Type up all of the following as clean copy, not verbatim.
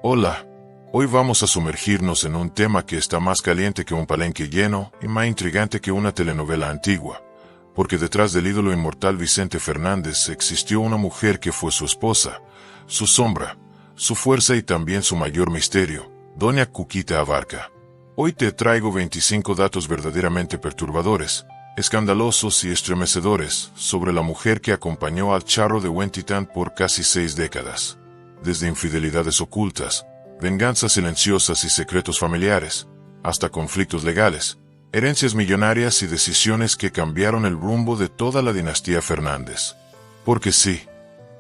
Hola, hoy vamos a sumergirnos en un tema que está más caliente que un palenque lleno y más intrigante que una telenovela antigua, porque detrás del ídolo inmortal Vicente Fernández existió una mujer que fue su esposa, su sombra, su fuerza y también su mayor misterio, doña Cuquita Abarca. Hoy te traigo 25 datos verdaderamente perturbadores, escandalosos y estremecedores sobre la mujer que acompañó al Charro de Huentitán por casi 6 décadas. Desde infidelidades ocultas, venganzas silenciosas y secretos familiares, hasta conflictos legales, herencias millonarias y decisiones que cambiaron el rumbo de toda la dinastía Fernández. Porque sí,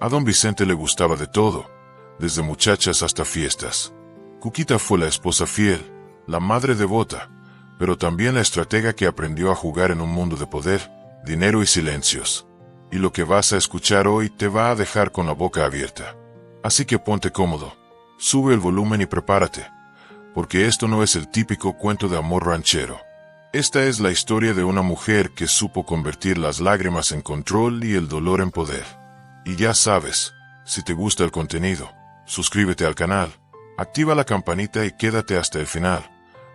a don Vicente le gustaba de todo, desde muchachas hasta fiestas. Cuquita fue la esposa fiel, la madre devota, pero también la estratega que aprendió a jugar en un mundo de poder, dinero y silencios. Y lo que vas a escuchar hoy te va a dejar con la boca abierta. Así que ponte cómodo, sube el volumen y prepárate, porque esto no es el típico cuento de amor ranchero. Esta es la historia de una mujer que supo convertir las lágrimas en control y el dolor en poder. Y ya sabes, si te gusta el contenido, suscríbete al canal, activa la campanita y quédate hasta el final,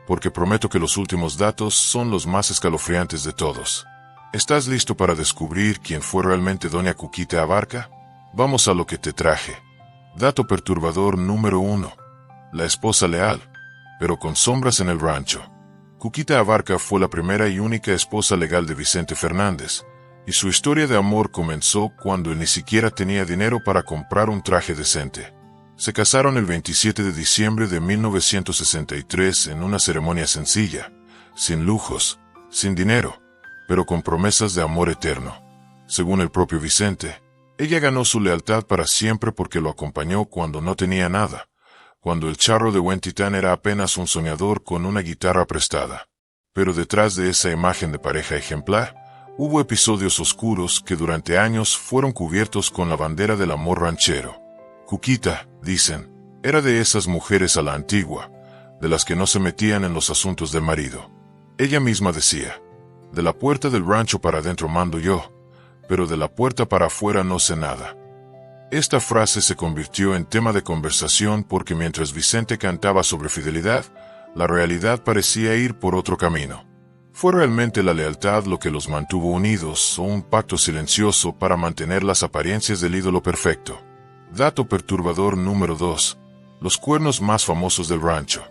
porque prometo que los últimos datos son los más escalofriantes de todos. ¿Estás listo para descubrir quién fue realmente doña Cuquita Abarca? Vamos a lo que te traje. Dato perturbador número 1. La esposa leal, pero con sombras en el rancho. Cuquita Abarca fue la primera y única esposa legal de Vicente Fernández, y su historia de amor comenzó cuando él ni siquiera tenía dinero para comprar un traje decente. Se casaron el 27 de diciembre de 1963 en una ceremonia sencilla, sin lujos, sin dinero, pero con promesas de amor eterno. Según el propio Vicente, ella ganó su lealtad para siempre porque lo acompañó cuando no tenía nada, cuando el Charro de Huentitán era apenas un soñador con una guitarra prestada. Pero detrás de esa imagen de pareja ejemplar, hubo episodios oscuros que durante años fueron cubiertos con la bandera del amor ranchero. Cuquita, dicen, era de esas mujeres a la antigua, de las que no se metían en los asuntos del marido. Ella misma decía, de la puerta del rancho para adentro mando yo, pero de la puerta para afuera no sé nada. Esta frase se convirtió en tema de conversación porque mientras Vicente cantaba sobre fidelidad, la realidad parecía ir por otro camino. ¿Fue realmente la lealtad lo que los mantuvo unidos o un pacto silencioso para mantener las apariencias del ídolo perfecto? Dato perturbador número 2. Los cuernos más famosos del rancho.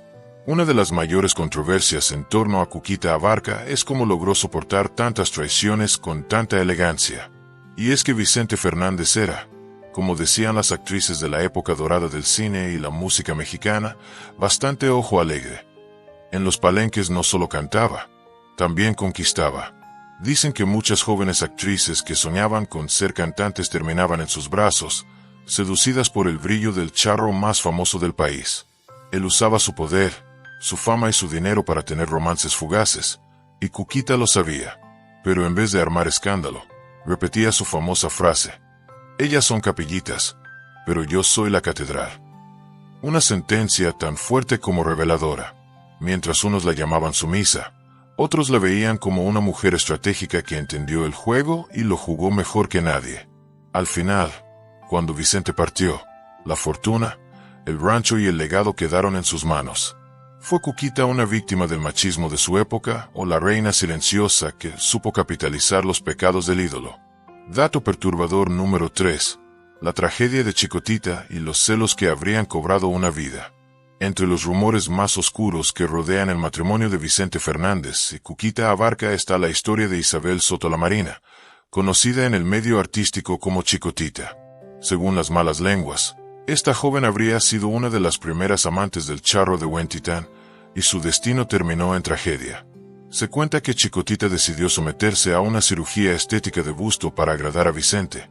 Una de las mayores controversias en torno a Cuquita Abarca es cómo logró soportar tantas traiciones con tanta elegancia. Y es que Vicente Fernández era, como decían las actrices de la época dorada del cine y la música mexicana, bastante ojo alegre. En los palenques no solo cantaba, también conquistaba. Dicen que muchas jóvenes actrices que soñaban con ser cantantes terminaban en sus brazos, seducidas por el brillo del charro más famoso del país. Él usaba su poder, su fama y su dinero para tener romances fugaces, y Cuquita lo sabía. Pero en vez de armar escándalo, repetía su famosa frase: ellas son capillitas, pero yo soy la catedral. Una sentencia tan fuerte como reveladora. Mientras unos la llamaban sumisa, otros la veían como una mujer estratégica que entendió el juego y lo jugó mejor que nadie. Al final, cuando Vicente partió, la fortuna, el rancho y el legado quedaron en sus manos. ¿Fue Cuquita una víctima del machismo de su época o la reina silenciosa que supo capitalizar los pecados del ídolo? Dato perturbador número 3. La tragedia de Chicotita y los celos que habrían cobrado una vida. Entre los rumores más oscuros que rodean el matrimonio de Vicente Fernández y Cuquita Abarca está la historia de Isabel Soto la Marina, conocida en el medio artístico como Chicotita. Según las malas lenguas, esta joven habría sido una de las primeras amantes del Charro de Huentitán, y su destino terminó en tragedia. Se cuenta que Chicotita decidió someterse a una cirugía estética de busto para agradar a Vicente,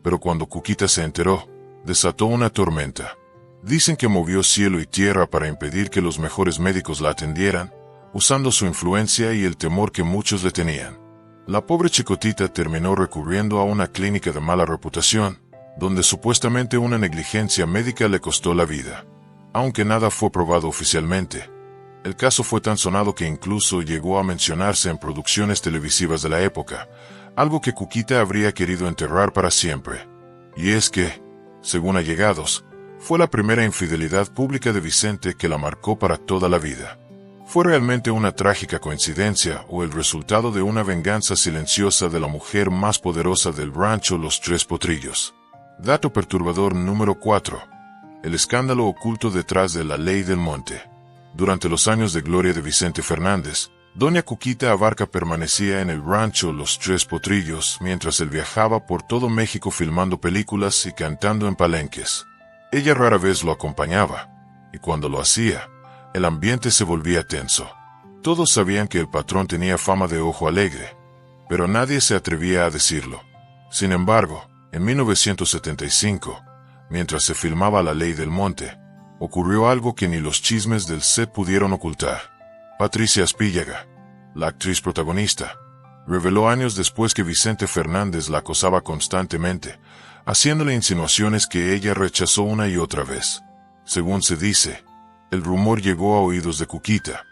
pero cuando Cuquita se enteró, desató una tormenta. Dicen que movió cielo y tierra para impedir que los mejores médicos la atendieran, usando su influencia y el temor que muchos le tenían. La pobre Chicotita terminó recurriendo a una clínica de mala reputación, donde supuestamente una negligencia médica le costó la vida. Aunque nada fue probado oficialmente, el caso fue tan sonado que incluso llegó a mencionarse en producciones televisivas de la época, algo que Cuquita habría querido enterrar para siempre. Y es que, según allegados, Fue la primera infidelidad pública de Vicente que la marcó para toda la vida. ¿Fue realmente una trágica coincidencia o el resultado de una venganza silenciosa de la mujer más poderosa del rancho Los Tres Potrillos? Dato perturbador número 4. El escándalo oculto detrás de la Ley del Monte. Durante los años de gloria de Vicente Fernández, doña Cuquita Abarca permanecía en el rancho Los Tres Potrillos mientras él viajaba por todo México filmando películas y cantando en palenques. Ella rara vez lo acompañaba, y cuando lo hacía, el ambiente se volvía tenso. Todos sabían que el patrón tenía fama de ojo alegre, pero nadie se atrevía a decirlo. Sin embargo, en 1975, mientras se filmaba La Ley del Monte, ocurrió algo que ni los chismes del set pudieron ocultar. Patricia Spíllaga, la actriz protagonista, reveló años después que Vicente Fernández la acosaba constantemente, haciéndole insinuaciones que ella rechazó una y otra vez. Según se dice, el rumor llegó a oídos de Cuquita,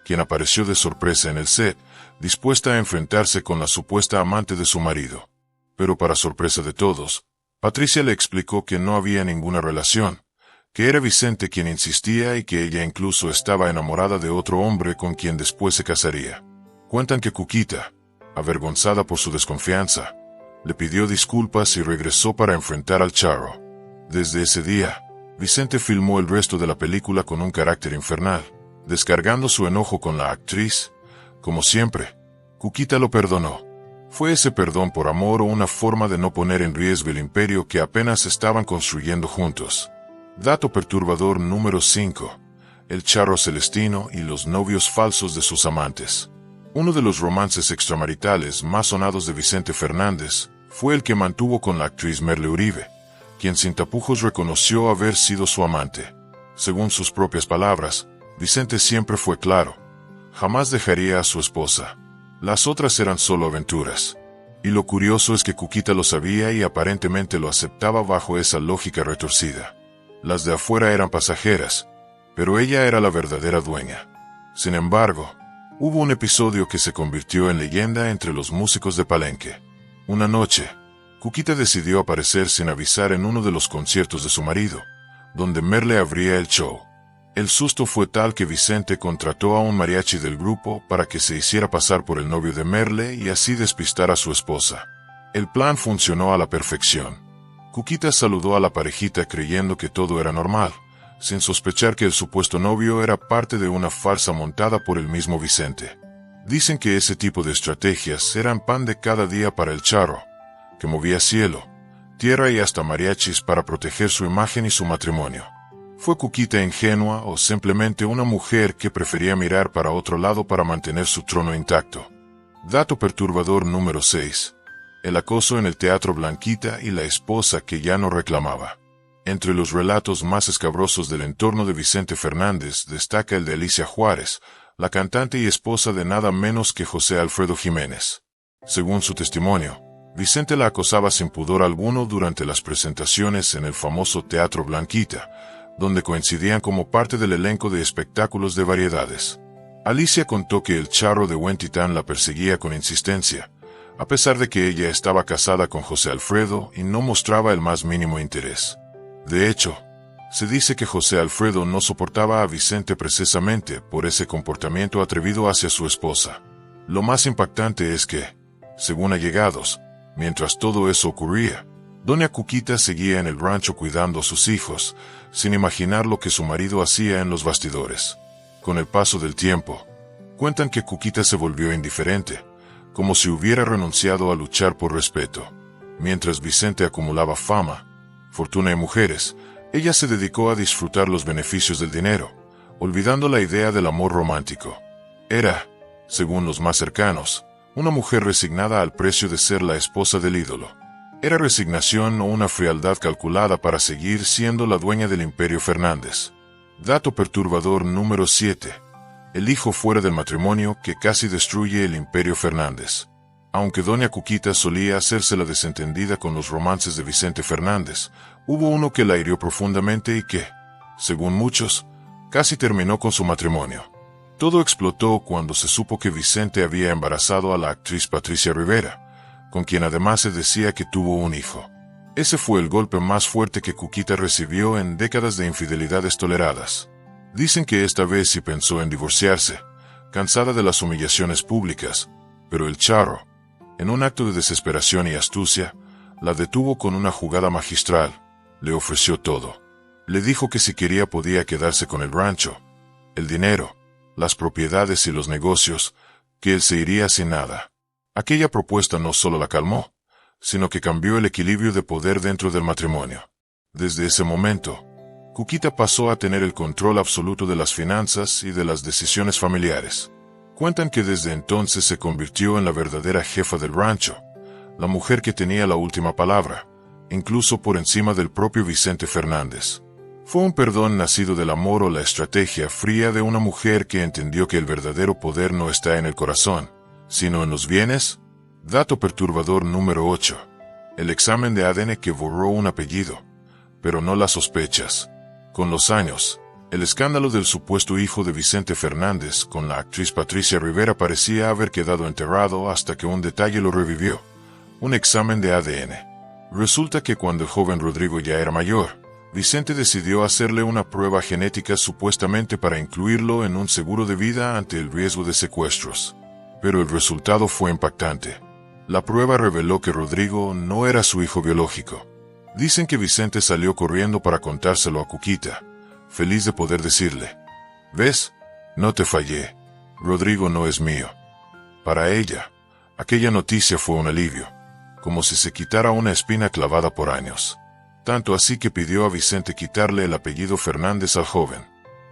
quien apareció de sorpresa en el set, dispuesta a enfrentarse con la supuesta amante de su marido. Pero para sorpresa de todos, Patricia le explicó que no había ninguna relación, que era Vicente quien insistía y que ella incluso estaba enamorada de otro hombre con quien después se casaría. Cuentan que Cuquita, avergonzada por su desconfianza, le pidió disculpas y regresó para enfrentar al charro. Desde ese día, Vicente filmó el resto de la película con un carácter infernal, descargando su enojo con la actriz. Como siempre, Cuquita lo perdonó. ¿Fue ese perdón por amor o una forma de no poner en riesgo el imperio que apenas estaban construyendo juntos? Dato perturbador número 5. El charro Celestino y los novios falsos de sus amantes. Uno de los romances extramaritales más sonados de Vicente Fernández fue el que mantuvo con la actriz Merle Uribe, quien sin tapujos reconoció haber sido su amante. Según sus propias palabras, Vicente siempre fue claro. Jamás dejaría a su esposa. Las otras eran solo aventuras. Y lo curioso es que Cuquita lo sabía y aparentemente lo aceptaba bajo esa lógica retorcida. Las de afuera eran pasajeras, pero ella era la verdadera dueña. Sin embargo, hubo un episodio que se convirtió en leyenda entre los músicos de palenque. Una noche, Cuquita decidió aparecer sin avisar en uno de los conciertos de su marido, donde Merle abría el show. El susto fue tal que Vicente contrató a un mariachi del grupo para que se hiciera pasar por el novio de Merle y así despistar a su esposa. El plan funcionó a la perfección. Cuquita saludó a la parejita creyendo que todo era normal, sin sospechar que el supuesto novio era parte de una farsa montada por el mismo Vicente. Dicen que ese tipo de estrategias eran pan de cada día para el charro, que movía cielo, tierra y hasta mariachis para proteger su imagen y su matrimonio. ¿Fue Cuquita ingenua o simplemente una mujer que prefería mirar para otro lado para mantener su trono intacto? Dato perturbador número 6. El acoso en el Teatro Blanquita y la esposa que ya no reclamaba. Entre los relatos más escabrosos del entorno de Vicente Fernández destaca el de Alicia Juárez, la cantante y esposa de nada menos que José Alfredo Jiménez. Según su testimonio, Vicente la acosaba sin pudor alguno durante las presentaciones en el famoso Teatro Blanquita, donde coincidían como parte del elenco de espectáculos de variedades. Alicia contó que el charro de Huentitán la perseguía con insistencia, a pesar de que ella estaba casada con José Alfredo y no mostraba el más mínimo interés. De hecho, se dice que José Alfredo no soportaba a Vicente precisamente por ese comportamiento atrevido hacia su esposa. Lo más impactante es que, según allegados, mientras todo eso ocurría, doña Cuquita seguía en el rancho cuidando a sus hijos, sin imaginar lo que su marido hacía en los bastidores. Con el paso del tiempo, cuentan que Cuquita se volvió indiferente, como si hubiera renunciado a luchar por respeto. Mientras Vicente acumulaba fama, fortuna y mujeres, ella se dedicó a disfrutar los beneficios del dinero, olvidando la idea del amor romántico. Era, según los más cercanos, una mujer resignada al precio de ser la esposa del ídolo. ¿Era resignación o una frialdad calculada para seguir siendo la dueña del imperio Fernández? Dato perturbador número 7. El hijo fuera del matrimonio que casi destruye el imperio Fernández. Aunque doña Cuquita solía hacerse la desentendida con los romances de Vicente Fernández, hubo uno que la hirió profundamente y que, según muchos, casi terminó con su matrimonio. Todo explotó cuando se supo que Vicente había embarazado a la actriz Patricia Rivera, con quien además se decía que tuvo un hijo. Ese fue el golpe más fuerte que Cuquita recibió en décadas de infidelidades toleradas. Dicen que esta vez sí pensó en divorciarse, cansada de las humillaciones públicas, pero el charro, en un acto de desesperación y astucia, la detuvo con una jugada magistral. Le ofreció todo. Le dijo que si quería podía quedarse con el rancho, el dinero, las propiedades y los negocios, que él se iría sin nada. Aquella propuesta no solo la calmó, sino que cambió el equilibrio de poder dentro del matrimonio. Desde ese momento, Cuquita pasó a tener el control absoluto de las finanzas y de las decisiones familiares. Cuentan que desde entonces se convirtió en la verdadera jefa del rancho, la mujer que tenía la última palabra, incluso por encima del propio Vicente Fernández. Fue un perdón nacido del amor o la estrategia fría de una mujer que entendió que el verdadero poder no está en el corazón, sino en los bienes. Dato perturbador número 8. El examen de ADN que borró un apellido, pero no las sospechas. Con los años, el escándalo del supuesto hijo de Vicente Fernández con la actriz Patricia Rivera parecía haber quedado enterrado hasta que un detalle lo revivió: un examen de ADN. Resulta que cuando el joven Rodrigo ya era mayor, Vicente decidió hacerle una prueba genética supuestamente para incluirlo en un seguro de vida ante el riesgo de secuestros. Pero el resultado fue impactante. La prueba reveló que Rodrigo no era su hijo biológico. Dicen que Vicente salió corriendo para contárselo a Cuquita, feliz de poder decirle: «¿Ves? No te fallé. Rodrigo no es mío». Para ella, aquella noticia fue un alivio, como si se quitara una espina clavada por años. Tanto así que pidió a Vicente quitarle el apellido Fernández al joven.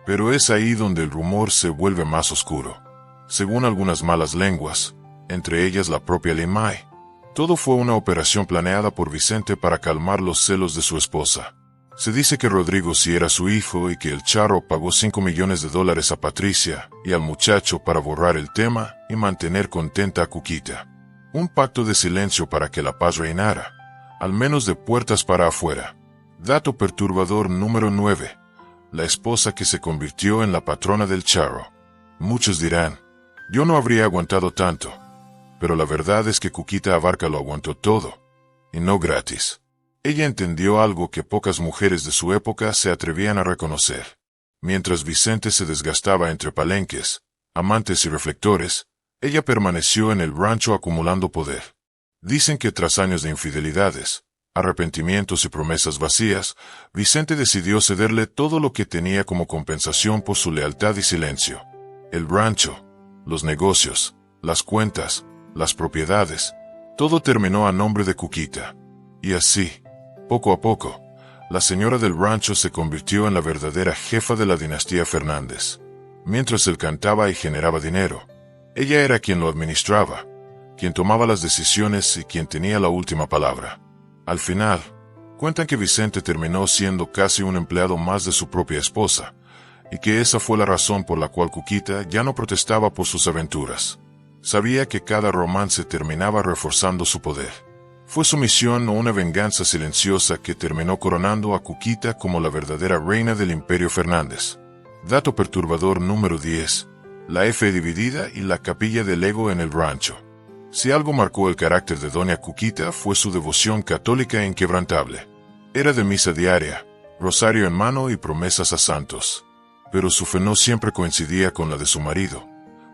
Pero es ahí donde el rumor se vuelve más oscuro. Según algunas malas lenguas, entre ellas la propia Limay, todo fue una operación planeada por Vicente para calmar los celos de su esposa. Se dice que Rodrigo sí era su hijo y que el charro pagó $5 millones a Patricia y al muchacho para borrar el tema y mantener contenta a Cuquita. Un pacto de silencio para que la paz reinara, al menos de puertas para afuera. Dato perturbador número 9. La esposa que se convirtió en la patrona del charro. Muchos dirán: «Yo no habría aguantado tanto». Pero la verdad es que Cuquita Abarca lo aguantó todo. Y no gratis. Ella entendió algo que pocas mujeres de su época se atrevían a reconocer. Mientras Vicente se desgastaba entre palenques, amantes y reflectores, ella permaneció en el rancho acumulando poder. Dicen que tras años de infidelidades, arrepentimientos y promesas vacías, Vicente decidió cederle todo lo que tenía como compensación por su lealtad y silencio. El rancho, los negocios, las cuentas, las propiedades, todo terminó a nombre de Cuquita. Y así, poco a poco, la señora del rancho se convirtió en la verdadera jefa de la dinastía Fernández. Mientras él cantaba y generaba dinero, ella era quien lo administraba, quien tomaba las decisiones y quien tenía la última palabra. Al final, cuentan que Vicente terminó siendo casi un empleado más de su propia esposa, y que esa fue la razón por la cual Cuquita ya no protestaba por sus aventuras. Sabía que cada romance terminaba reforzando su poder. Fue su misión o una venganza silenciosa que terminó coronando a Cuquita como la verdadera reina del Imperio Fernández. Dato perturbador número 10. La F dividida y la capilla del ego en el rancho. Si algo marcó el carácter de doña Cuquita fue su devoción católica inquebrantable. Era de misa diaria, rosario en mano y promesas a santos. Pero su fe no siempre coincidía con la de su marido,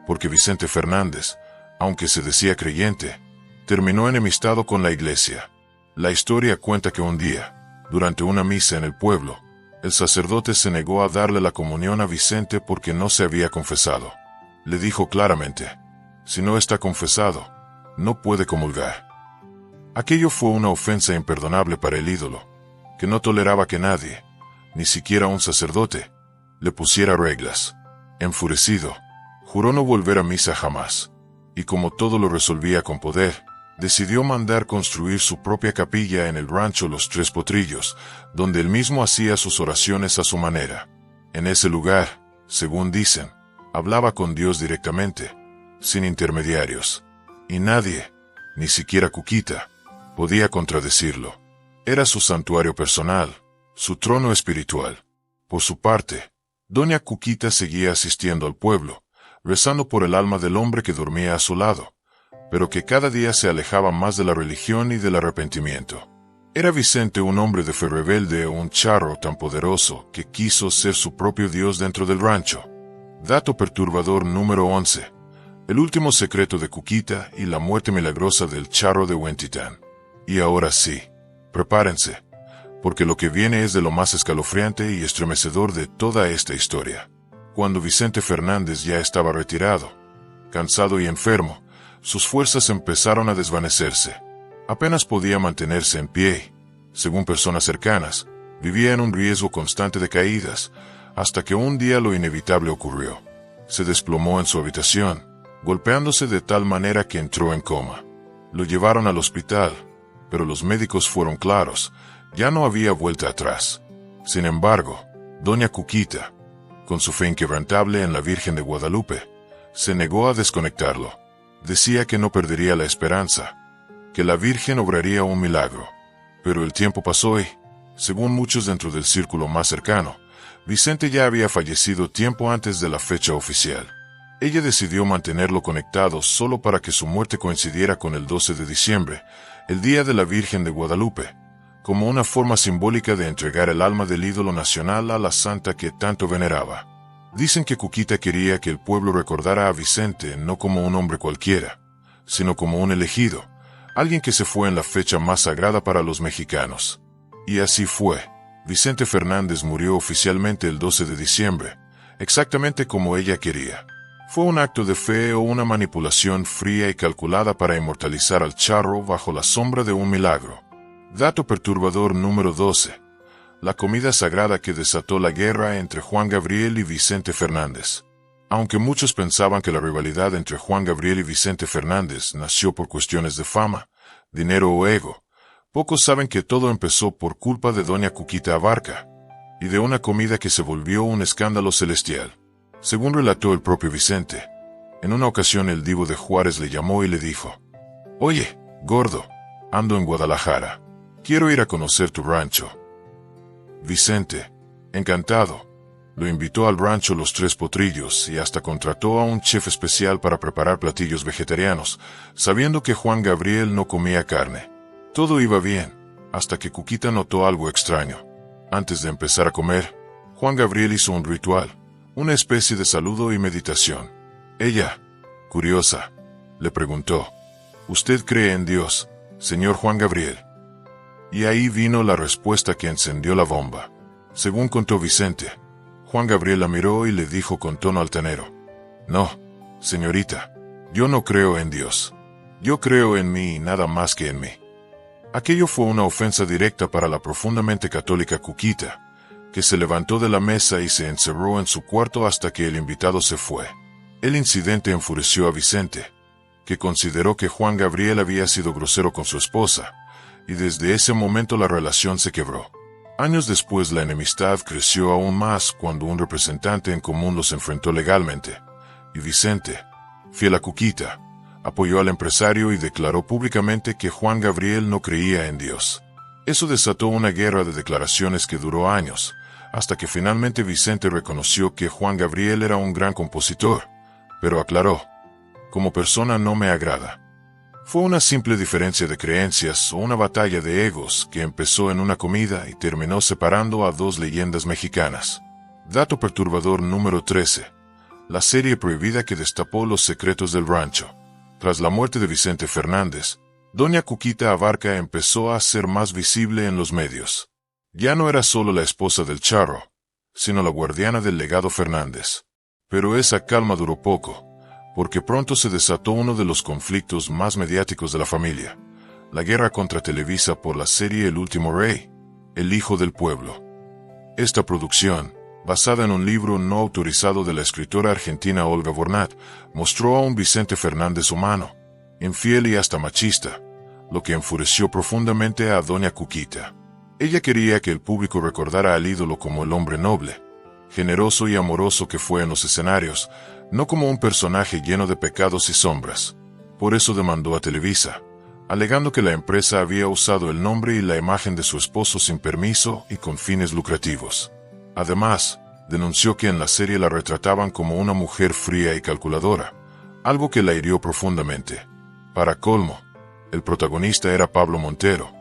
porque Vicente Fernández, aunque se decía creyente, terminó enemistado con la iglesia. La historia cuenta que un día, durante una misa en el pueblo, el sacerdote se negó a darle la comunión a Vicente porque no se había confesado. Le dijo claramente: «Si no está confesado, no puede comulgar». Aquello fue una ofensa imperdonable para el ídolo, que no toleraba que nadie, ni siquiera un sacerdote, le pusiera reglas. Enfurecido, juró no volver a misa jamás, y como todo lo resolvía con poder, decidió mandar construir su propia capilla en el rancho Los Tres Potrillos, donde él mismo hacía sus oraciones a su manera. En ese lugar, según dicen, hablaba con Dios directamente, sin intermediarios, y nadie, ni siquiera Cuquita, podía contradecirlo. Era su santuario personal, su trono espiritual. Por su parte, doña Cuquita seguía asistiendo al pueblo, rezando por el alma del hombre que dormía a su lado, pero que cada día se alejaba más de la religión y del arrepentimiento. Era Vicente un hombre de fe rebelde, un charro tan poderoso que quiso ser su propio dios dentro del rancho. Dato perturbador número 11. El último secreto de Cuquita y la muerte milagrosa del charro de Huentitán. Y ahora sí, prepárense, porque lo que viene es de lo más escalofriante y estremecedor de toda esta historia. Cuando Vicente Fernández ya estaba retirado, cansado y enfermo, sus fuerzas empezaron a desvanecerse. Apenas podía mantenerse en pie. Según personas cercanas, vivía en un riesgo constante de caídas, hasta que un día lo inevitable ocurrió. Se desplomó en su habitación, golpeándose de tal manera que entró en coma. Lo llevaron al hospital, pero los médicos fueron claros, ya no había vuelta atrás. Sin embargo, doña Cuquita, con su fe inquebrantable en la Virgen de Guadalupe, se negó a desconectarlo. Decía que no perdería la esperanza, que la Virgen obraría un milagro. Pero el tiempo pasó y, según muchos dentro del círculo más cercano, Vicente ya había fallecido tiempo antes de la fecha oficial. Ella decidió mantenerlo conectado solo para que su muerte coincidiera con el 12 de diciembre, el Día de la Virgen de Guadalupe, como una forma simbólica de entregar el alma del ídolo nacional a la santa que tanto veneraba. Dicen que Cuquita quería que el pueblo recordara a Vicente no como un hombre cualquiera, sino como un elegido, alguien que se fue en la fecha más sagrada para los mexicanos. Y así fue. Vicente Fernández murió oficialmente el 12 de diciembre, exactamente como ella quería. ¿Fue un acto de fe o una manipulación fría y calculada para inmortalizar al charro bajo la sombra de un milagro? Dato perturbador número 12. La comida sagrada que desató la guerra entre Juan Gabriel y Vicente Fernández. Aunque muchos pensaban que la rivalidad entre Juan Gabriel y Vicente Fernández nació por cuestiones de fama, dinero o ego, pocos saben que todo empezó por culpa de doña Cuquita Abarca, y de una comida que se volvió un escándalo celestial. Según relató el propio Vicente, en una ocasión el divo de Juárez le llamó y le dijo: «Oye, gordo, ando en Guadalajara. Quiero ir a conocer tu rancho». Vicente, encantado, lo invitó al rancho Los Tres Potrillos y hasta contrató a un chef especial para preparar platillos vegetarianos, sabiendo que Juan Gabriel no comía carne. Todo iba bien, hasta que Cuquita notó algo extraño. Antes de empezar a comer, Juan Gabriel hizo un ritual, una especie de saludo y meditación. Ella, curiosa, le preguntó: «¿Usted cree en Dios, señor Juan Gabriel?». Y ahí vino la respuesta que encendió la bomba. Según contó Vicente, Juan Gabriel la miró y le dijo con tono altanero: «No, señorita, yo no creo en Dios. Yo creo en mí y nada más que en mí». Aquello fue una ofensa directa para la profundamente católica Cuquita, que se levantó de la mesa y se encerró en su cuarto hasta que el invitado se fue. El incidente enfureció a Vicente, que consideró que Juan Gabriel había sido grosero con su esposa, y desde ese momento la relación se quebró. Años después la enemistad creció aún más cuando un representante en común los enfrentó legalmente, y Vicente, fiel a Cuquita, apoyó al empresario y declaró públicamente que Juan Gabriel no creía en Dios. Eso desató una guerra de declaraciones que duró años, hasta que finalmente Vicente reconoció que Juan Gabriel era un gran compositor, pero aclaró: «Como persona no me agrada». Fue una simple diferencia de creencias o una batalla de egos que empezó en una comida y terminó separando a dos leyendas mexicanas. Dato perturbador número 13. La serie prohibida que destapó los secretos del rancho. Tras la muerte de Vicente Fernández, doña Cuquita Abarca empezó a ser más visible en los medios. Ya no era solo la esposa del charro, sino la guardiana del legado Fernández. Pero esa calma duró poco, porque pronto se desató uno de los conflictos más mediáticos de la familia: la guerra contra Televisa por la serie El Último Rey, El Hijo del Pueblo. Esta producción, basada en un libro no autorizado de la escritora argentina Olga Bornat, mostró a un Vicente Fernández humano, infiel y hasta machista, lo que enfureció profundamente a doña Cuquita. Ella quería que el público recordara al ídolo como el hombre noble, generoso y amoroso que fue en los escenarios, no como un personaje lleno de pecados y sombras. Por eso demandó a Televisa, alegando que la empresa había usado el nombre y la imagen de su esposo sin permiso y con fines lucrativos. Además, denunció que en la serie la retrataban como una mujer fría y calculadora, algo que la hirió profundamente. Para colmo, el protagonista era Pablo Montero,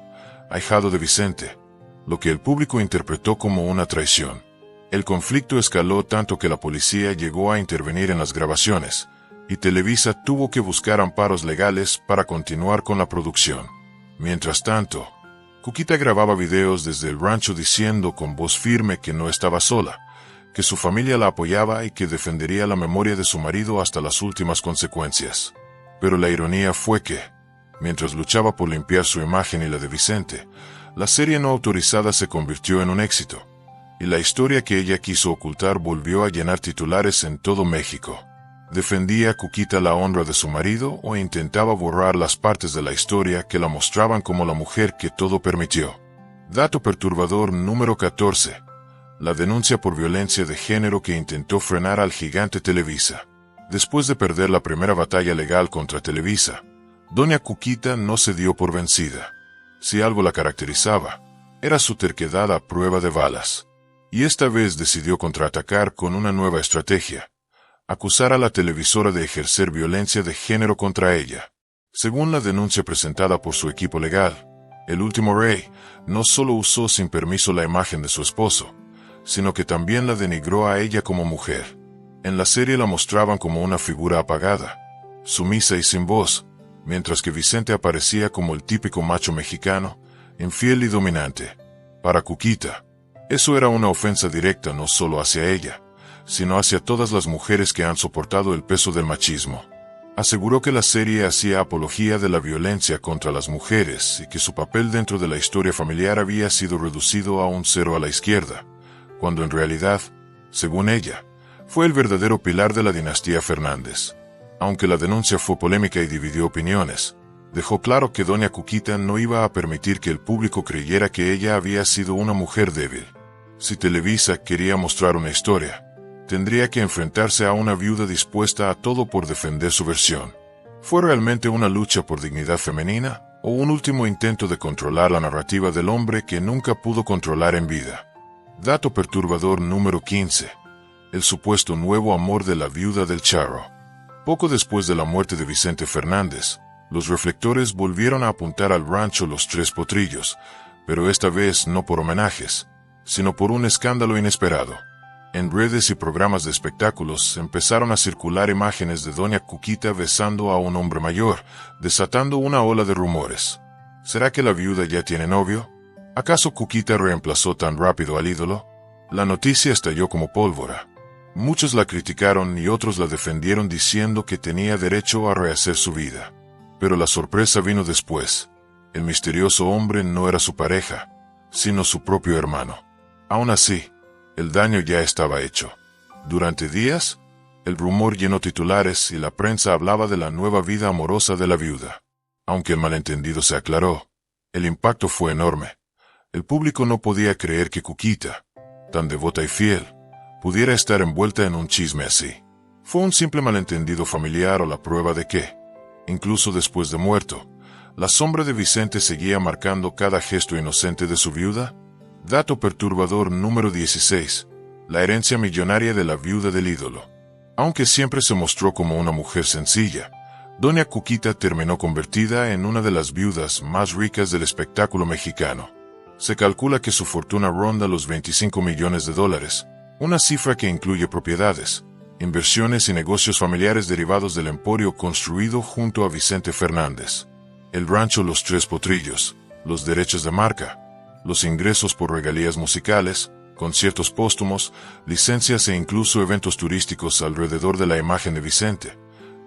ahijado de Vicente, lo que el público interpretó como una traición. El conflicto escaló tanto que la policía llegó a intervenir en las grabaciones, y Televisa tuvo que buscar amparos legales para continuar con la producción. Mientras tanto, Cuquita grababa videos desde el rancho diciendo con voz firme que no estaba sola, que su familia la apoyaba y que defendería la memoria de su marido hasta las últimas consecuencias. Pero la ironía fue que, mientras luchaba por limpiar su imagen y la de Vicente, la serie no autorizada se convirtió en un éxito, y la historia que ella quiso ocultar volvió a llenar titulares en todo México. ¿Defendía Cuquita la honra de su marido o intentaba borrar las partes de la historia que la mostraban como la mujer que todo permitió? Dato perturbador número 14. La denuncia por violencia de género que intentó frenar al gigante Televisa. Después de perder la primera batalla legal contra Televisa, doña Cuquita no se dio por vencida. Si algo la caracterizaba, era su terquedad a prueba de balas. Y esta vez decidió contraatacar con una nueva estrategia: acusar a la televisora de ejercer violencia de género contra ella. Según la denuncia presentada por su equipo legal, el último rey no solo usó sin permiso la imagen de su esposo, sino que también la denigró a ella como mujer. En la serie la mostraban como una figura apagada, sumisa y sin voz, mientras que Vicente aparecía como el típico macho mexicano, infiel y dominante. Para Cuquita, eso era una ofensa directa no solo hacia ella, sino hacia todas las mujeres que han soportado el peso del machismo. Aseguró que la serie hacía apología de la violencia contra las mujeres y que su papel dentro de la historia familiar había sido reducido a un cero a la izquierda, cuando en realidad, según ella, fue el verdadero pilar de la dinastía Fernández. Aunque la denuncia fue polémica y dividió opiniones, dejó claro que doña Cuquita no iba a permitir que el público creyera que ella había sido una mujer débil. Si Televisa quería mostrar una historia, tendría que enfrentarse a una viuda dispuesta a todo por defender su versión. ¿Fue realmente una lucha por dignidad femenina, o un último intento de controlar la narrativa del hombre que nunca pudo controlar en vida? Dato perturbador número 15. El supuesto nuevo amor de la viuda del Charro. Poco después de la muerte de Vicente Fernández, los reflectores volvieron a apuntar al rancho Los Tres Potrillos, pero esta vez no por homenajes, sino por un escándalo inesperado. En redes y programas de espectáculos empezaron a circular imágenes de doña Cuquita besando a un hombre mayor, desatando una ola de rumores. ¿Será que la viuda ya tiene novio? ¿Acaso Cuquita reemplazó tan rápido al ídolo? La noticia estalló como pólvora. Muchos la criticaron y otros la defendieron diciendo que tenía derecho a rehacer su vida. Pero la sorpresa vino después. El misterioso hombre no era su pareja, sino su propio hermano. Aún así, el daño ya estaba hecho. Durante días, el rumor llenó titulares y la prensa hablaba de la nueva vida amorosa de la viuda. Aunque el malentendido se aclaró, el impacto fue enorme. El público no podía creer que Cuquita, tan devota y fiel, pudiera estar envuelta en un chisme así. ¿Fue un simple malentendido familiar o la prueba de que, incluso después de muerto, la sombra de Vicente seguía marcando cada gesto inocente de su viuda? Dato perturbador número 16. La herencia millonaria de la viuda del ídolo. Aunque siempre se mostró como una mujer sencilla, doña Cuquita terminó convertida en una de las viudas más ricas del espectáculo mexicano. Se calcula que su fortuna ronda los $25 millones, una cifra que incluye propiedades, inversiones y negocios familiares derivados del emporio construido junto a Vicente Fernández. El rancho Los Tres Potrillos, los derechos de marca, los ingresos por regalías musicales, conciertos póstumos, licencias e incluso eventos turísticos alrededor de la imagen de Vicente.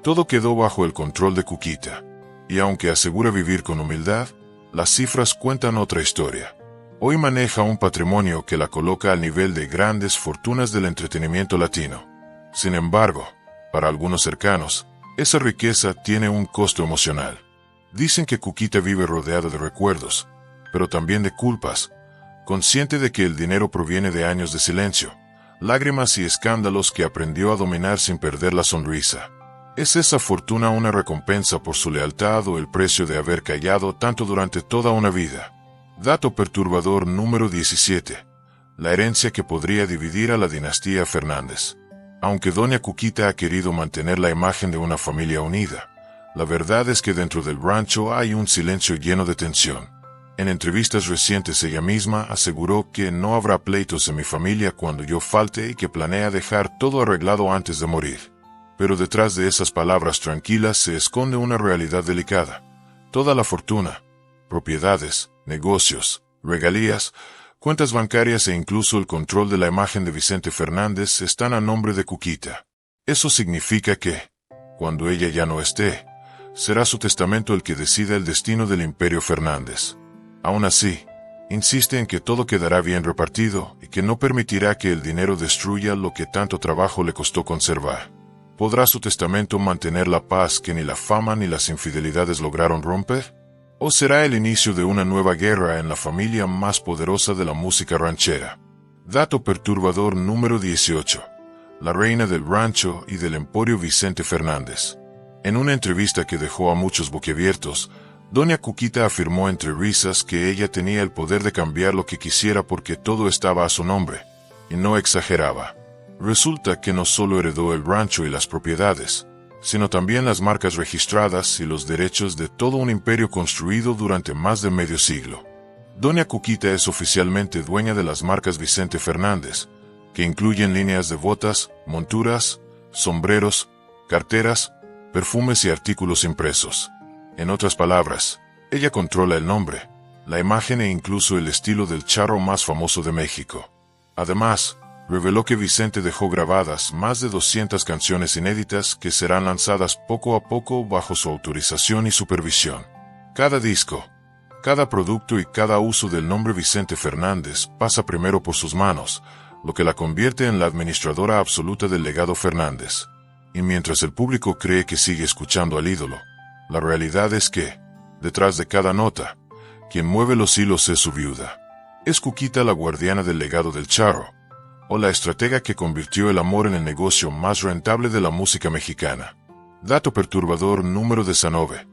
Todo quedó bajo el control de Cuquita. Y aunque asegura vivir con humildad, las cifras cuentan otra historia. Hoy maneja un patrimonio que la coloca al nivel de grandes fortunas del entretenimiento latino. Sin embargo, para algunos cercanos, esa riqueza tiene un costo emocional. Dicen que Cuquita vive rodeada de recuerdos, pero también de culpas, consciente de que el dinero proviene de años de silencio, lágrimas y escándalos que aprendió a dominar sin perder la sonrisa. ¿Es esa fortuna una recompensa por su lealtad o el precio de haber callado tanto durante toda una vida? Dato perturbador número 17. La herencia que podría dividir a la dinastía Fernández. Aunque doña Cuquita ha querido mantener la imagen de una familia unida, la verdad es que dentro del rancho hay un silencio lleno de tensión. En entrevistas recientes ella misma aseguró que no habrá pleitos en mi familia cuando yo falte y que planea dejar todo arreglado antes de morir. Pero detrás de esas palabras tranquilas se esconde una realidad delicada. Toda la fortuna, propiedades, negocios, regalías, cuentas bancarias e incluso el control de la imagen de Vicente Fernández están a nombre de Cuquita. Eso significa que, cuando ella ya no esté, será su testamento el que decida el destino del Imperio Fernández. Aún así, insiste en que todo quedará bien repartido y que no permitirá que el dinero destruya lo que tanto trabajo le costó conservar. ¿Podrá su testamento mantener la paz que ni la fama ni las infidelidades lograron romper? ¿O será el inicio de una nueva guerra en la familia más poderosa de la música ranchera? Dato perturbador número 18. La reina del rancho y del emporio Vicente Fernández. En una entrevista que dejó a muchos boquiabiertos, doña Cuquita afirmó entre risas que ella tenía el poder de cambiar lo que quisiera porque todo estaba a su nombre, y no exageraba. Resulta que no solo heredó el rancho y las propiedades, sino también las marcas registradas y los derechos de todo un imperio construido durante más de medio siglo. Doña Cuquita es oficialmente dueña de las marcas Vicente Fernández, que incluyen líneas de botas, monturas, sombreros, carteras, perfumes y artículos impresos. En otras palabras, ella controla el nombre, la imagen e incluso el estilo del charro más famoso de México. Además, reveló que Vicente dejó grabadas más de 200 canciones inéditas que serán lanzadas poco a poco bajo su autorización y supervisión. Cada disco, cada producto y cada uso del nombre Vicente Fernández pasa primero por sus manos, lo que la convierte en la administradora absoluta del legado Fernández. Y mientras el público cree que sigue escuchando al ídolo, la realidad es que, detrás de cada nota, quien mueve los hilos es su viuda. Es Cuquita la guardiana del legado del charro, o la estratega que convirtió el amor en el negocio más rentable de la música mexicana. Dato perturbador número 19.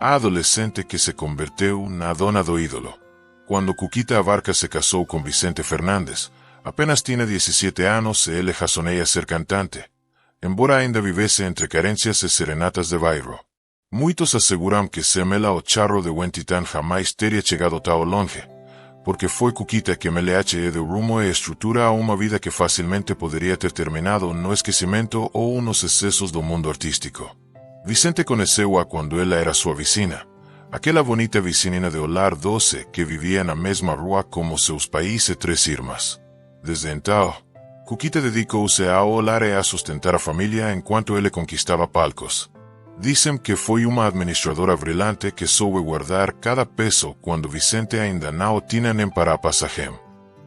Adolescente que se convirtió en una dona do ídolo. Cuando Cuquita Abarca se casó con Vicente Fernández, apenas tiene 17 años e ele jasoneia ser cantante, embora ainda vivese entre carencias e serenatas de bairro. Muitos aseguran que Semela o Charro de Huentitán jamais teria chegado tão longe, porque foi Cuquita que MLH deu rumo e estrutura a uma vida que facilmente poderia ter terminado no esquecimento ou nos excessos do mundo artístico. Vicente conheceu-a quando ela era sua vicina, aquela bonita vicinina de Olar 12 que vivia na mesma rua como seus pais e 3 irmãs. Desde então, Cuquita dedicou-se a Olar e a sustentar a família enquanto ele conquistava palcos. Dicen que foi uma administradora brilhante que soube guardar cada peso quando Vicente ainda não o tinha nem para pasajem.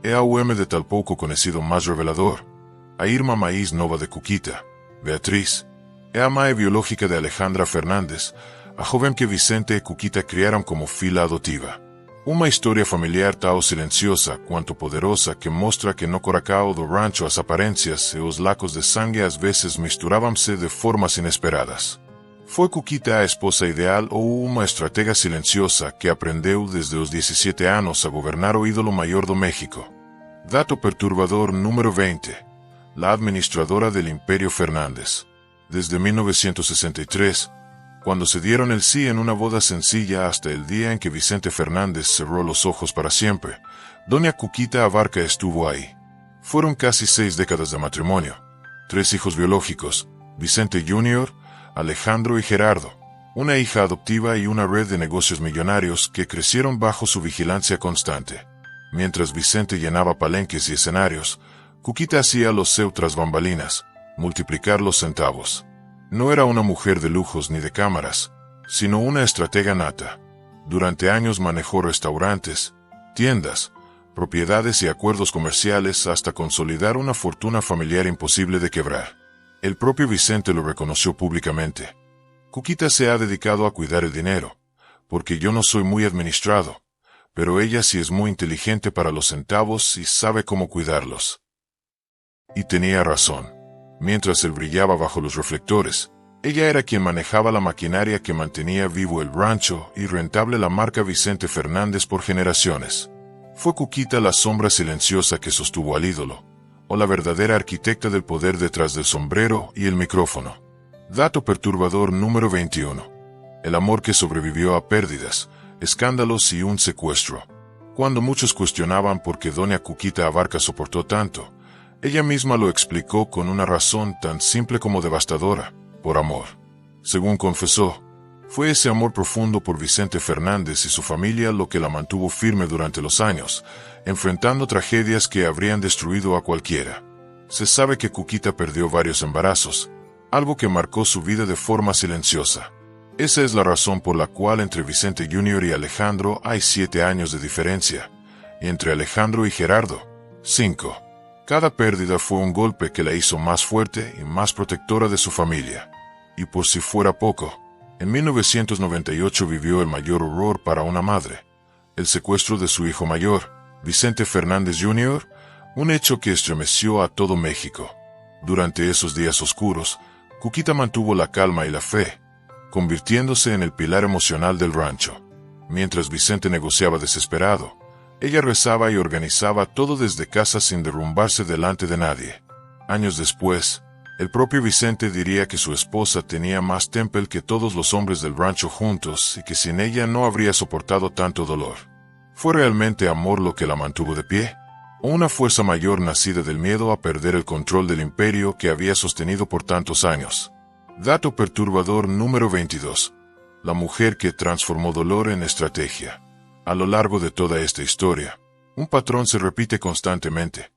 É a UM de tal pouco conhecido mais revelador. A irmã mais nova de Cuquita, Beatriz, é a mãe biológica de Alejandra Fernández, a jovem que Vicente e Cuquita criaram como filha adotiva. Uma história familiar tão silenciosa quanto poderosa que mostra que no Coracao do rancho as aparências e os lacos de sangue às vezes misturavam-se de formas inesperadas. Foi Cuquita a esposa ideal ou uma estratega silenciosa que aprendeu desde os 17 anos a governar o ídolo maior do México. Dato perturbador número 20. La administradora del Imperio Fernández. Desde 1963, cuando se dieron el sí en una boda sencilla hasta el día en que Vicente Fernández cerró los ojos para siempre, doña Cuquita Abarca estuvo ahí. Fueron casi 6 décadas de matrimonio, 3 hijos biológicos, Vicente Jr., Alejandro y Gerardo, una hija adoptiva y una red de negocios millonarios que crecieron bajo su vigilancia constante. Mientras Vicente llenaba palenques y escenarios, Cuquita hacía los seu tras bambalinas, multiplicar los centavos. No era una mujer de lujos ni de cámaras, sino una estratega nata. Durante años manejó restaurantes, tiendas, propiedades y acuerdos comerciales hasta consolidar una fortuna familiar imposible de quebrar. El propio Vicente lo reconoció públicamente. Cuquita se ha dedicado a cuidar el dinero, porque yo no soy muy administrado, pero ella sí es muy inteligente para los centavos y sabe cómo cuidarlos. Y tenía razón. Mientras él brillaba bajo los reflectores, ella era quien manejaba la maquinaria que mantenía vivo el rancho y rentable la marca Vicente Fernández por generaciones. Fue Cuquita la sombra silenciosa que sostuvo al ídolo, o la verdadera arquitecta del poder detrás del sombrero y el micrófono. Dato perturbador número 21. El amor que sobrevivió a pérdidas, escándalos y un secuestro. Cuando muchos cuestionaban por qué doña Cuquita Abarca soportó tanto, ella misma lo explicó con una razón tan simple como devastadora: por amor. Según confesó, fue ese amor profundo por Vicente Fernández y su familia lo que la mantuvo firme durante los años, enfrentando tragedias que habrían destruido a cualquiera. Se sabe que Cuquita perdió varios embarazos, algo que marcó su vida de forma silenciosa. Esa es la razón por la cual entre Vicente Jr. y Alejandro hay 7 años de diferencia, y entre Alejandro y Gerardo, 5. Cada pérdida fue un golpe que la hizo más fuerte y más protectora de su familia. Y por si fuera poco, en 1998 vivió el mayor horror para una madre: el secuestro de su hijo mayor, Vicente Fernández Jr., un hecho que estremeció a todo México. Durante esos días oscuros, Cuquita mantuvo la calma y la fe, convirtiéndose en el pilar emocional del rancho. Mientras Vicente negociaba desesperado, ella rezaba y organizaba todo desde casa sin derrumbarse delante de nadie. Años después, el propio Vicente diría que su esposa tenía más temple que todos los hombres del rancho juntos y que sin ella no habría soportado tanto dolor. ¿Fue realmente amor lo que la mantuvo de pie? ¿O una fuerza mayor nacida del miedo a perder el control del imperio que había sostenido por tantos años? Dato perturbador número 22. La mujer que transformó dolor en estrategia. A lo largo de toda esta historia, un patrón se repite constantemente.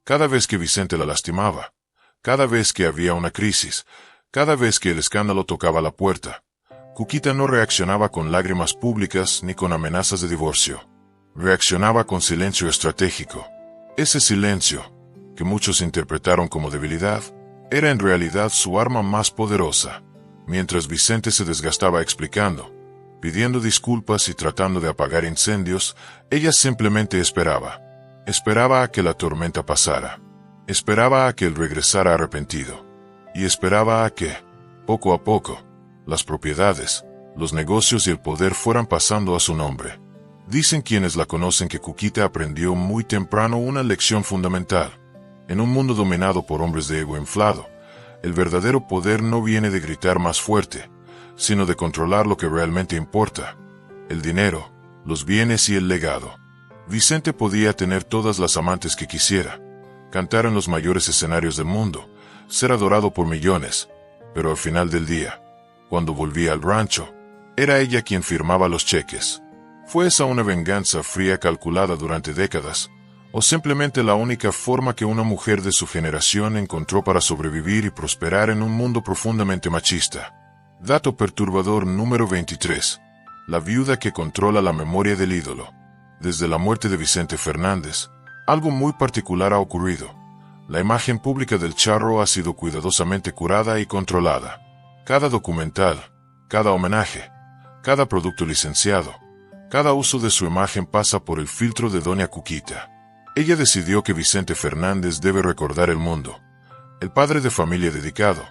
Cada vez que Vicente la lastimaba, cada vez que había una crisis, cada vez que el escándalo tocaba la puerta, Cuquita no reaccionaba con lágrimas públicas ni con amenazas de divorcio. Reaccionaba con silencio estratégico. Ese silencio, que muchos interpretaron como debilidad, era en realidad su arma más poderosa. Mientras Vicente se desgastaba explicando, pidiendo disculpas y tratando de apagar incendios, ella simplemente esperaba. Esperaba a que la tormenta pasara. Esperaba a que él regresara arrepentido. Y esperaba a que, poco a poco, las propiedades, los negocios y el poder fueran pasando a su nombre. Dicen quienes la conocen que Cuquita aprendió muy temprano una lección fundamental. En un mundo dominado por hombres de ego inflado, el verdadero poder no viene de gritar más fuerte, sino de controlar lo que realmente importa: el dinero, los bienes y el legado. Vicente podía tener todas las amantes que quisiera, cantar en los mayores escenarios del mundo, ser adorado por millones, pero al final del día, cuando volvía al rancho, era ella quien firmaba los cheques. ¿Fue esa una venganza fría calculada durante décadas, o simplemente la única forma que una mujer de su generación encontró para sobrevivir y prosperar en un mundo profundamente machista? Dato perturbador número 23. La viuda que controla la memoria del ídolo. Desde la muerte de Vicente Fernández, algo muy particular ha ocurrido. La imagen pública del charro ha sido cuidadosamente curada y controlada. Cada documental, cada homenaje, cada producto licenciado, cada uso de su imagen pasa por el filtro de doña Cuquita. Ella decidió que Vicente Fernández debe recordar el mundo: el padre de familia dedicado,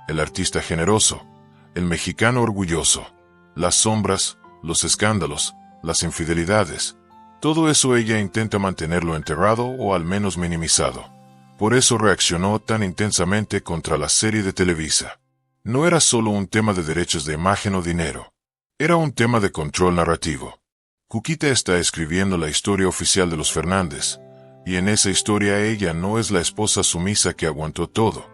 el artista generoso, el mexicano orgulloso. Las sombras, los escándalos, las infidelidades, todo eso ella intenta mantenerlo enterrado o al menos minimizado. Por eso reaccionó tan intensamente contra la serie de Televisa. No era solo un tema de derechos de imagen o dinero. Era un tema de control narrativo. Cuquita está escribiendo la historia oficial de los Fernández, y en esa historia ella no es la esposa sumisa que aguantó todo.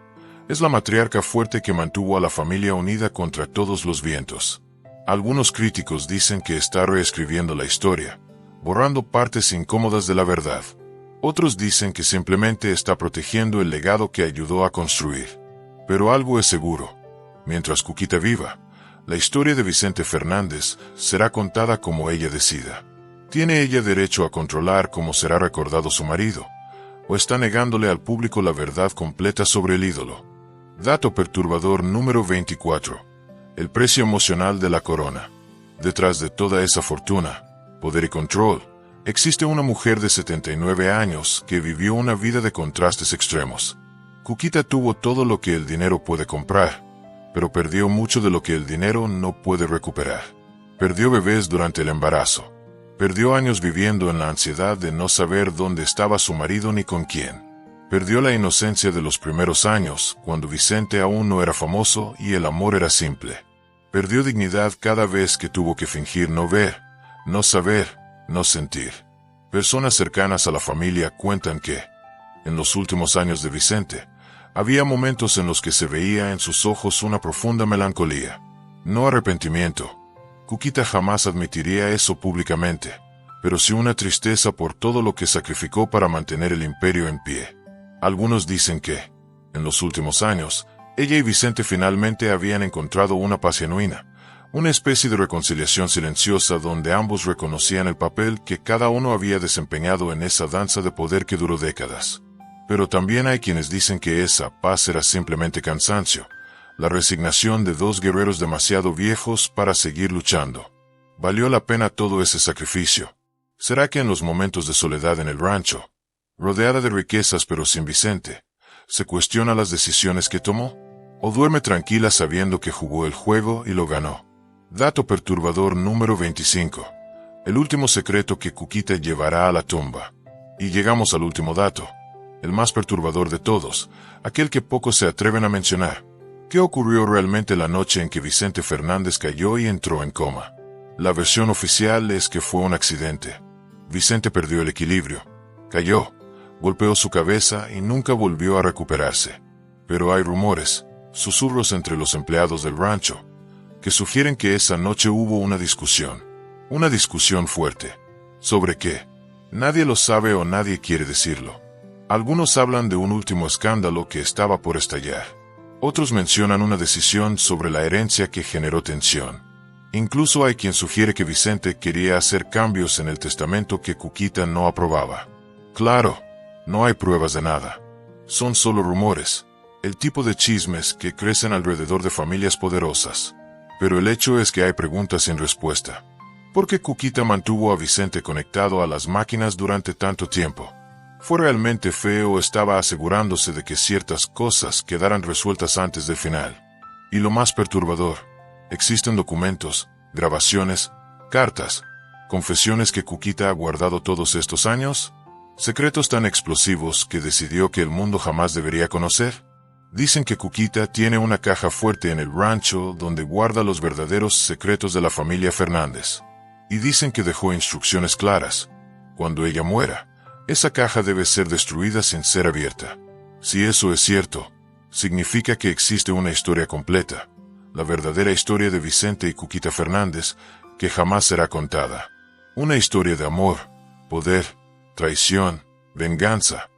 Es la matriarca fuerte que mantuvo a la familia unida contra todos los vientos. Algunos críticos dicen que está reescribiendo la historia, borrando partes incómodas de la verdad. Otros dicen que simplemente está protegiendo el legado que ayudó a construir. Pero algo es seguro: mientras Cuquita viva, la historia de Vicente Fernández será contada como ella decida. ¿Tiene ella derecho a controlar cómo será recordado su marido? ¿O está negándole al público la verdad completa sobre el ídolo? Dato perturbador número 24. El precio emocional de la corona. Detrás de toda esa fortuna, poder y control, existe una mujer de 79 años que vivió una vida de contrastes extremos. Cuquita tuvo todo lo que el dinero puede comprar, pero perdió mucho de lo que el dinero no puede recuperar. Perdió bebés durante el embarazo. Perdió años viviendo en la ansiedad de no saber dónde estaba su marido ni con quién. Perdió la inocencia de los primeros años, cuando Vicente aún no era famoso y el amor era simple. Perdió dignidad cada vez que tuvo que fingir no ver, no saber, no sentir. Personas cercanas a la familia cuentan que, en los últimos años de Vicente, había momentos en los que se veía en sus ojos una profunda melancolía, no arrepentimiento. Cuquita jamás admitiría eso públicamente, pero sí una tristeza por todo lo que sacrificó para mantener el imperio en pie. Algunos dicen que, en los últimos años, ella y Vicente finalmente habían encontrado una paz genuina, una especie de reconciliación silenciosa donde ambos reconocían el papel que cada uno había desempeñado en esa danza de poder que duró décadas. Pero también hay quienes dicen que esa paz era simplemente cansancio, la resignación de dos guerreros demasiado viejos para seguir luchando. ¿Valió la pena todo ese sacrificio? ¿Será que en los momentos de soledad en el rancho, rodeada de riquezas pero sin Vicente, se cuestiona las decisiones que tomó? ¿O duerme tranquila sabiendo que jugó el juego y lo ganó? Dato perturbador número 25. El último secreto que Cuquita llevará a la tumba. Y llegamos al último dato, el más perturbador de todos, aquel que pocos se atreven a mencionar. ¿Qué ocurrió realmente la noche en que Vicente Fernández cayó y entró en coma? La versión oficial es que fue un accidente. Vicente perdió el equilibrio, cayó, golpeó su cabeza y nunca volvió a recuperarse. Pero hay rumores, susurros entre los empleados del rancho, que sugieren que esa noche hubo una discusión fuerte. ¿Sobre qué? Nadie lo sabe o nadie quiere decirlo. Algunos hablan de un último escándalo que estaba por estallar. Otros mencionan una decisión sobre la herencia que generó tensión. Incluso hay quien sugiere que Vicente quería hacer cambios en el testamento que Cuquita no aprobaba. Claro, no hay pruebas de nada. Son solo rumores, el tipo de chismes que crecen alrededor de familias poderosas. Pero el hecho es que hay preguntas sin respuesta. ¿Por qué Cuquita mantuvo a Vicente conectado a las máquinas durante tanto tiempo? ¿Fue realmente feo o estaba asegurándose de que ciertas cosas quedaran resueltas antes del final? Y lo más perturbador, existen documentos, grabaciones, cartas, confesiones que Cuquita ha guardado todos estos años, secretos tan explosivos que decidió que el mundo jamás debería conocer. Dicen que Cuquita tiene una caja fuerte en el rancho donde guarda los verdaderos secretos de la familia Fernández. Y dicen que dejó instrucciones claras. Cuando ella muera, esa caja debe ser destruida sin ser abierta. Si eso es cierto, significa que existe una historia completa, la verdadera historia de Vicente y Cuquita Fernández, que jamás será contada. Una historia de amor, poder, traición, venganza,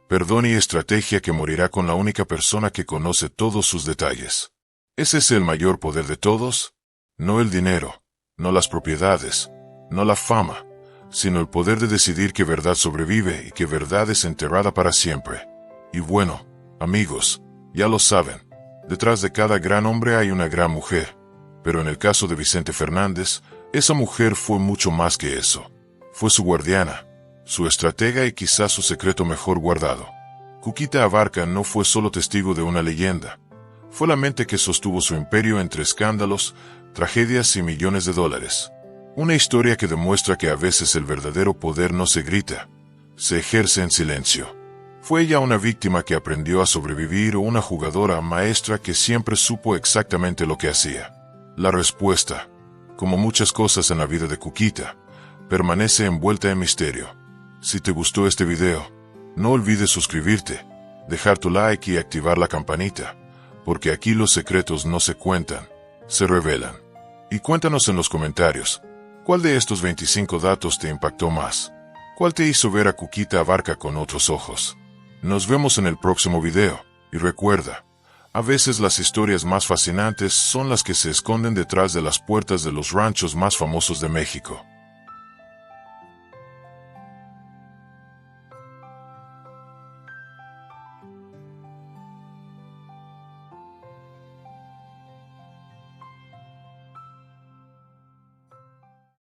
perdón y estrategia que morirá con la única persona que conoce todos sus detalles. ¿Ese es el mayor poder de todos? No el dinero, no las propiedades, no la fama, sino el poder de decidir qué verdad sobrevive y qué verdad es enterrada para siempre. Y bueno, amigos, ya lo saben, detrás de cada gran hombre hay una gran mujer. Pero en el caso de Vicente Fernández, esa mujer fue mucho más que eso. Fue su guardiana, su estratega y quizás su secreto mejor guardado. Cuquita Abarca no fue solo testigo de una leyenda. Fue la mente que sostuvo su imperio entre escándalos, tragedias y millones de dólares. Una historia que demuestra que a veces el verdadero poder no se grita, se ejerce en silencio. ¿Fue ella una víctima que aprendió a sobrevivir o una jugadora maestra que siempre supo exactamente lo que hacía? La respuesta, como muchas cosas en la vida de Cuquita, permanece envuelta en misterio. Si te gustó este video, no olvides suscribirte, dejar tu like y activar la campanita, porque aquí los secretos no se cuentan, se revelan. Y cuéntanos en los comentarios, ¿cuál de estos 25 datos te impactó más? ¿Cuál te hizo ver a Cuquita Abarca con otros ojos? Nos vemos en el próximo video, y recuerda, a veces las historias más fascinantes son las que se esconden detrás de las puertas de los ranchos más famosos de México.